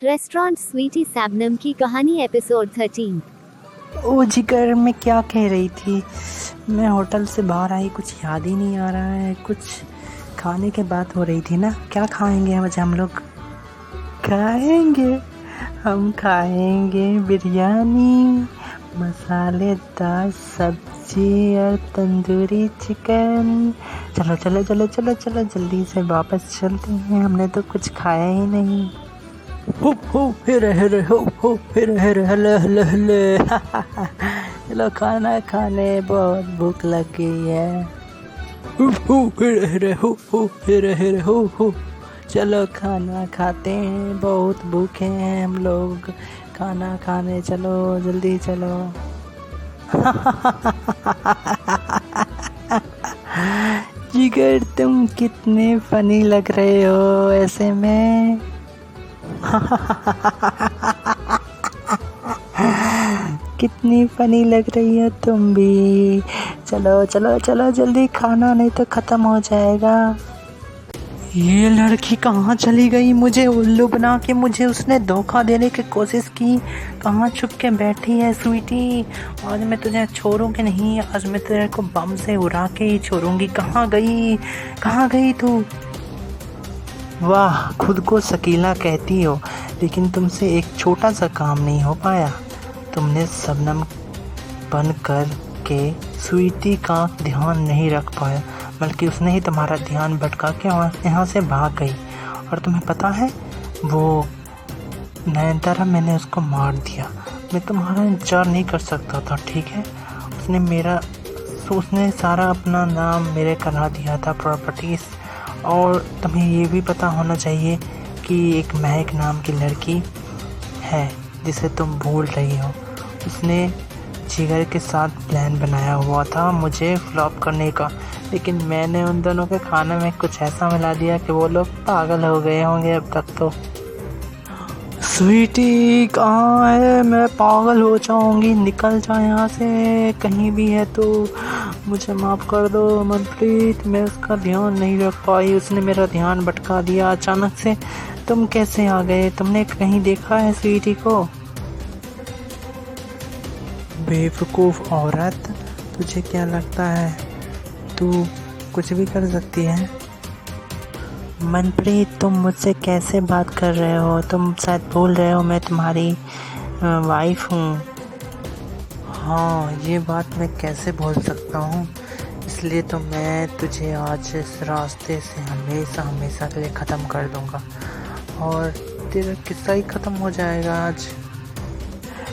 Restaurant Sweety Shabnam की कहानी episode 13। ओ जिगर, मैं क्या कह रही थी। मैं होटल से बाहर आई, कुछ याद ही नहीं आ रहा है। कुछ खाने की बात हो रही थी ना। क्या खाएंगे आज हम लोग? हम खाएंगे बिरयानी, मसालेदार सब्जी और तंदूरी चिकन। चलो चलो चलो चलो चलो, जल्दी से वापस चलते हैं, हमने तो कुछ खाया ही नहीं। हो हेरे हेरे हो हेरे हेरे हले हले हले चलो खाना खाने, बहुत भूख लग गई है। हो हेरे हेरे हो हेरे हेरे हो चलो खाना खाते हैं, बहुत भूखे हैं हम लोग। खाना खाने चलो, जल्दी चलो। जिगर, तुम कितने फनी लग रहे हो ऐसे में। कितनी फनी लग रही है तुम भी। चलो चलो चलो जल्दी खाना, नहीं तो खत्म हो जाएगा। ये लड़की कहाँ चली गई? मुझे उल्लू बना के मुझे उसने धोखा देने की कोशिश की। कहाँ छुप के बैठी है स्वीटी? आज मैं तुझे छोड़ूंगी नहीं, आज मैं तेरे को बम से उड़ा के ही छोड़ूंगी। कहाँ गई तू? वाह, खुद को शकीला कहती हो, लेकिन तुमसे एक छोटा सा काम नहीं हो पाया। तुमने शबनम बन कर के स्वीटी का ध्यान नहीं रख पाया, बल्कि उसने ही तुम्हारा ध्यान भटका के यहाँ से भाग गई। और तुम्हें पता है, वो नयनतारा, मैंने उसको मार दिया। मैं तुम्हारा इंतजार नहीं कर सकता था, ठीक है? उसने सारा अपना नाम मेरे करा दिया था, प्रॉपर्टीज। और तुम्हें ये भी पता होना चाहिए कि एक महक नाम की लड़की है जिसे तुम भूल रही हो। उसने जिगर के साथ प्लान बनाया हुआ था मुझे फ्लॉप करने का, लेकिन मैंने उन दोनों के खाने में कुछ ऐसा मिला दिया कि वो लोग पागल हो गए होंगे अब तक तो। स्वीटी कहाँ है? मैं पागल हो जाऊंगी, निकल जा यहाँ से, कहीं भी है तो मुझे माफ़ कर दो मनप्रीत। मैं उसका ध्यान नहीं रख पाई, उसने मेरा ध्यान भटका दिया अचानक से। तुम कैसे आ गए? तुमने कहीं देखा है स्वीटी को? बेवकूफ़ औरत, तुझे क्या लगता है तू कुछ भी कर सकती है? मनप्रीत, तुम मुझसे कैसे बात कर रहे हो? तुम शायद भूल रहे हो मैं तुम्हारी वाइफ हूँ। हाँ, ये बात मैं कैसे भूल सकता हूँ। इसलिए तो मैं तुझे आज इस रास्ते से हमेशा हमेशा के लिए ख़त्म कर दूँगा, और तेरा किस्सा ही ख़त्म हो जाएगा आज।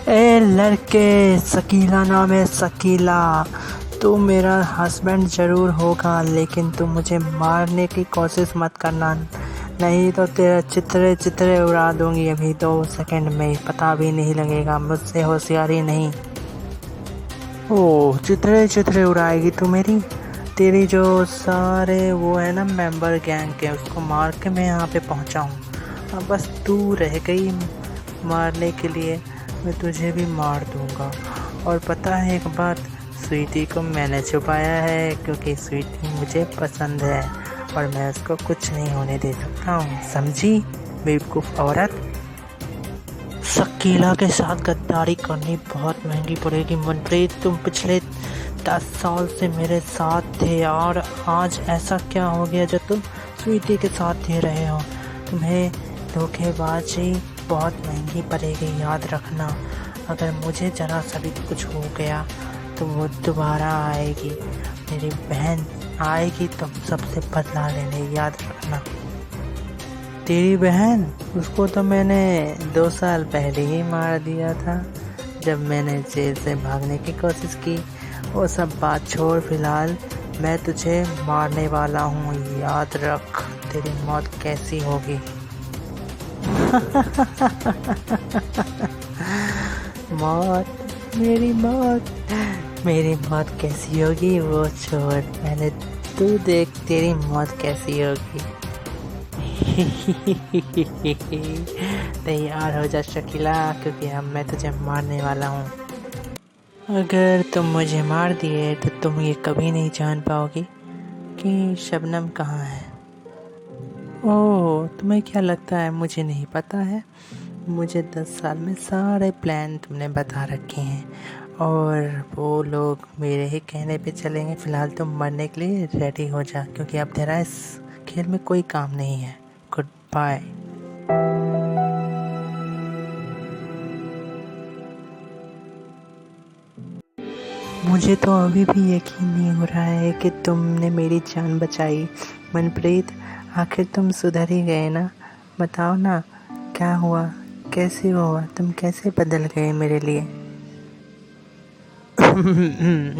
ए लड़के, शकीला नाम है, शकीला। तू मेरा हस्बैंड ज़रूर होगा, लेकिन तू मुझे मारने की कोशिश मत करना, नहीं तो तेरा चित्रे उड़ा दूंगी अभी 2 सेकंड में, पता भी नहीं लगेगा। मुझसे होशियारी नहीं। ओह, चित्रे उड़ाएगी तू मेरी? तेरी जो सारे वो है ना मेंबर गैंग के, उसको मार के मैं यहाँ पे पहुँचा हूँ। अब बस तू रह गई मारने के लिए, मैं तुझे भी मार दूँगा। और पता है एक बात, स्वीटी को मैंने छुपाया है, क्योंकि स्वीटी मुझे पसंद है और मैं उसको कुछ नहीं होने दे सकता हूँ, समझी बेवकूफ़ औरत? शकीला के साथ गद्दारी करनी बहुत महंगी पड़ेगी मनप्रीत। तुम पिछले 10 साल से मेरे साथ थे, और आज ऐसा क्या हो गया जो तुम स्वीटी के साथ दे रहे हो? तुम्हें धोखेबाजी बहुत महंगी पड़ेगी, याद रखना। अगर मुझे ज़रा सा भी कुछ हो गया तो वो दोबारा आएगी, मेरी बहन आएगी तुम सबसे बदला लेने, याद रखना। तेरी बहन? उसको तो मैंने 2 साल पहले ही मार दिया था, जब मैंने जेल से भागने की कोशिश की। वो सब बात छोड़, फिलहाल मैं तुझे मारने वाला हूँ, याद रख। तेरी मौत कैसी होगी? मेरी मौत कैसी होगी वो छोड़, पहले तू देख तेरी मौत कैसी होगी। तैयार हो जा शकीला, क्योंकि अब मैं तुझे मारने वाला हूँ। अगर तुम मुझे मार दिए तो तुम ये कभी नहीं जान पाओगी कि शबनम कहाँ है। ओह, तुम्हें क्या लगता है मुझे नहीं पता है? मुझे 10 साल में सारे प्लान तुमने बता रखे हैं और वो लोग मेरे ही कहने पे चलेंगे। फ़िलहाल तुम मरने के लिए रेडी हो जा, क्योंकि अब तेरा इस खेल में कोई काम नहीं है। Good bye. मुझे तो अभी भी यकीन नहीं हो रहा है कि तुमने मेरी जान बचाई। मनप्रीत, आखिर तुम सुधर ही गए ना? बताओ ना, क्या हुआ, कैसे हुआ, तुम कैसे बदल गए मेरे लिए?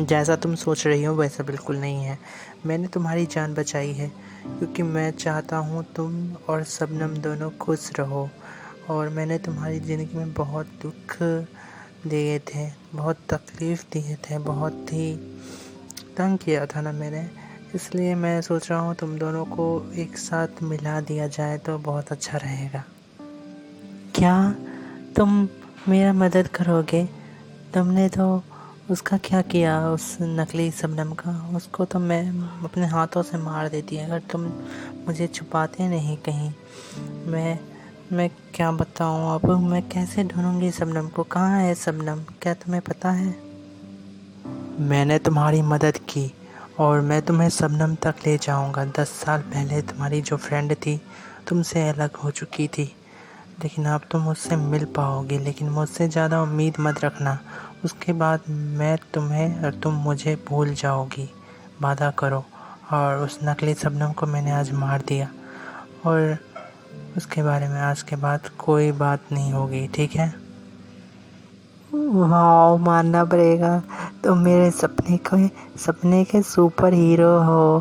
जैसा तुम सोच रही हो वैसा बिल्कुल नहीं है। मैंने तुम्हारी जान बचाई है क्योंकि मैं चाहता हूँ तुम और शबनम दोनों खुश रहो। और मैंने तुम्हारी ज़िंदगी में बहुत दुख दिए थे, बहुत तकलीफ़ दिए थे, बहुत ही तंग किया था ना मैंने। इसलिए मैं सोच रहा हूँ तुम दोनों को एक साथ मिला दिया जाए तो बहुत अच्छा रहेगा। क्या तुम मेरा मदद करोगे? तुमने तो उसका क्या किया, उस नकली शबनम का? उसको तो मैं अपने हाथों से मार देती अगर तुम मुझे छुपाते नहीं कहीं। मैं क्या बताऊँ अब? मैं कैसे ढूंढूंगी शबनम को? कहाँ है शबनम? क्या तुम्हें पता है? मैंने तुम्हारी मदद की और मैं तुम्हें शबनम तक ले जाऊंगा। 10 साल पहले तुम्हारी जो फ्रेंड थी तुमसे अलग हो चुकी थी, लेकिन अब तुम मुझसे मिल पाओगे। लेकिन मुझसे ज़्यादा उम्मीद मत रखना। उसके बाद मैं तुम्हें और तुम मुझे भूल जाओगी। वादा करो। और उस नकली शबनम को मैंने आज मार दिया और उसके बारे में आज के बाद कोई बात नहीं होगी, ठीक है? वाह, मानना पड़ेगा, तुम मेरे सपने के सुपर हीरो हो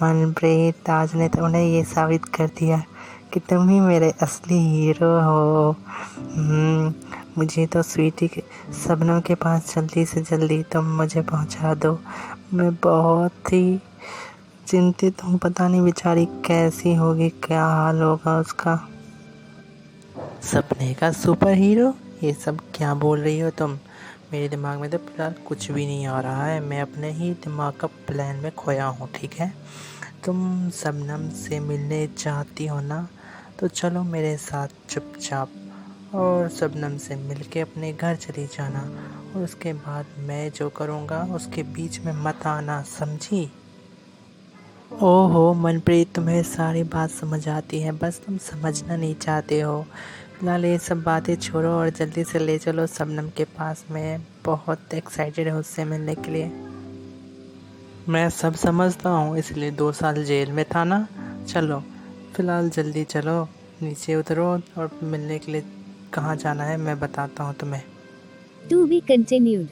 मनप्रीत। आज ने तुमने ये साबित कर दिया कि तुम ही मेरे असली हीरो हो। मुझे तो स्वीटी के शबनम के पास जल्दी से जल्दी तुम मुझे पहुंचा दो। मैं बहुत ही चिंतित हूँ, पता नहीं बेचारी कैसी होगी, क्या हाल होगा उसका। सपने का सुपर हीरो? ये सब क्या बोल रही हो तुम? मेरे दिमाग में तो फिलहाल कुछ भी नहीं आ रहा है। मैं अपने ही दिमाग का प्लान में खोया हूँ, ठीक है? तुम शबनम से मिलने चाहती हो ना, तो चलो मेरे साथ चुपचाप और शबनम से मिलके अपने घर चली जाना। और उसके बाद मैं जो करूँगा उसके बीच में मत आना, समझी? ओहो मनप्रीत, तुम्हें सारी बात समझ आती है, बस तुम समझना नहीं चाहते हो। फिलहाल ये सब बातें छोड़ो और जल्दी से ले चलो शबनम के पास। मैं बहुत एक्साइटेड हूँ उससे मिलने के लिए। मैं सब समझता हूँ, इसलिए 2 साल जेल में था ना। चलो फिलहाल जल्दी चलो, नीचे उतरो और मिलने के लिए कहाँ जाना है मैं बताता हूँ तुम्हें। To be continued.